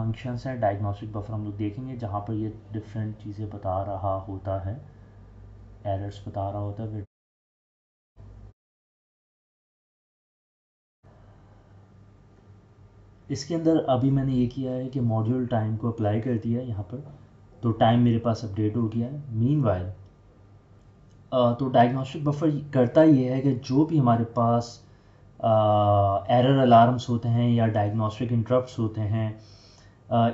Functions हैं diagnostic buffer हम लोग देखेंगे, जहाँ पर ये डिफरेंट चीज़ें बता रहा होता है, एरर्स बता रहा होता है। इसके अंदर अभी मैंने ये किया है कि मॉड्यूल टाइम को अप्लाई कर दिया है यहाँ पर, तो टाइम मेरे पास अपडेट हो गया है। मीनवाइल तो डायग्नोस्टिक बफर करता ये है कि जो भी हमारे पास एरर अलार्म्स होते हैं या डायग्नोस्टिक इंटरप्ट्स होते हैं,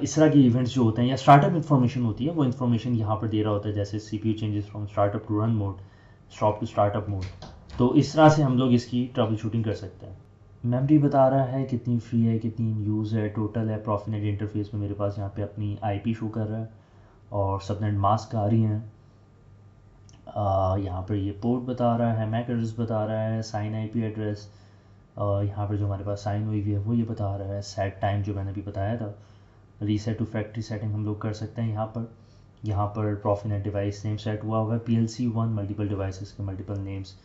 इस तरह के इवेंट्स जो होते हैं या स्टार्टअप इन्फॉर्मेशन होती है, वो इन्फॉर्मेशन यहाँ पर दे रहा होता है, जैसे CPU changes from startup to run mode, stop to startup mode. तो इस तरह से हम लोग इसकी ट्रबल शूटिंग कर सकते हैं। मेमोरी बता रहा है कितनी फ्री है, कितनी यूज़ है, टोटल है। प्रॉफिनेट इंटरफेस में मेरे पास यहाँ पे अपनी IP शो कर रहा है और सबनेट मास्क आ रही हैं। यहाँ पर ये पोर्ट बता रहा है, मैक एड्रेस बता रहा है, साइन IP एड्रेस, यहाँ पर जो हमारे पास साइन हुई हुई है वो ये बता रहा है। सेट टाइम जो मैंने अभी बताया था, रीसेट टू फैक्ट्री सेटिंग हम लोग कर सकते हैं यहाँ पर प्रॉफिनेट डिवाइस नेम सेट हुआ हुआ है PLC1, मल्टीपल डिवाइसेस के मल्टीपल नेम्स,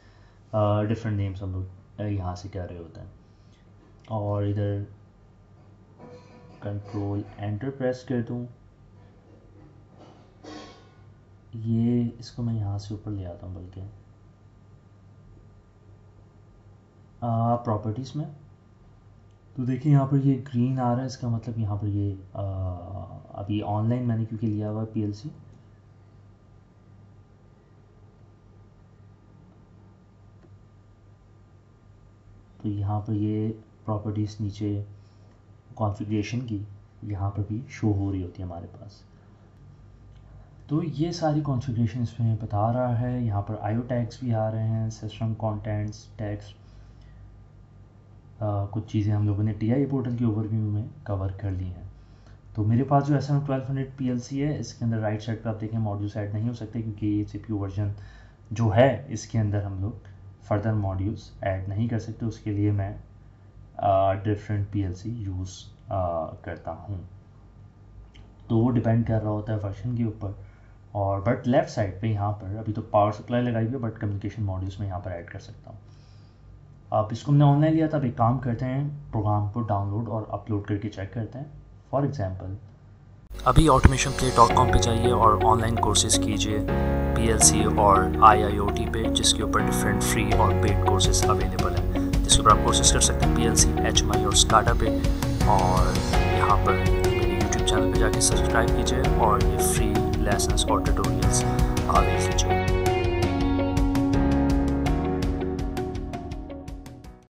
डिफरेंट नेम्स हम लोग यहाँ से कह रहे होते हैं। और इधर कंट्रोल एंटर प्रेस कर दूँ, ये इसको मैं यहाँ से ऊपर ले आता हूँ, बल्कि प्रॉपर्टीज़ में तो देखिए यहाँ पर ये ग्रीन आ रहा है, इसका मतलब यहाँ पर ये अभी ऑनलाइन मैंने क्योंकि लिया हुआ है PLC। तो यहाँ पर ये प्रॉपर्टीज़ नीचे कॉन्फ़िगरेशन की यहाँ पर भी शो हो रही होती है हमारे पास। तो ये सारी कॉन्फ़िगरेशन इसमें बता रहा है। यहाँ पर IO टैग्स भी आ रहे हैं, सिस्टम कंटेंट्स टैग्स, कुछ चीज़ें हम लोगों ने TIA पोर्टल के ओवरव्यू में कवर कर ली हैं। तो मेरे पास जो SM1200 PLC है, इसके अंदर राइट साइड पे आप देखें मॉड्यूल्स ऐड नहीं हो सकते, क्योंकि ये CPU वर्जन जो है इसके अंदर हम लोग फर्दर मॉड्यूल्स ऐड नहीं कर सकते। उसके लिए मैं डिफरेंट PLC यूज़ करता हूँ। तो वो डिपेंड कर रहा होता है वर्जन के ऊपर। और बट लेफ़्ट साइड पे यहाँ पर अभी तो पावर सप्लाई लगाई हुई है, बट कम्युनिकेशन मॉड्यूल्स में यहाँ पर ऐड कर सकता हूँ। आप इसको हमने ऑनलाइन लिया था, अब एक काम करते हैं, प्रोग्राम को डाउनलोड और अपलोड करके चेक करते हैं। फॉर एग्जांपल अभी automationplay.com पे जाइए और ऑनलाइन कोर्सेज़ कीजिए PLC और IIoT पे, जिसके ऊपर डिफरेंट फ्री और पेड कोर्सेज़ अवेलेबल हैं, जिसके ऊपर आप कोर्सेज़ कर सकते हैं PLC, HMI और SCADA पे। और यहाँ पर मेरे YouTube चैनल पे जाके सब्सक्राइब कीजिए और ये फ्री लेसन्स और ट्यूटोरियल्स देख लीजिए।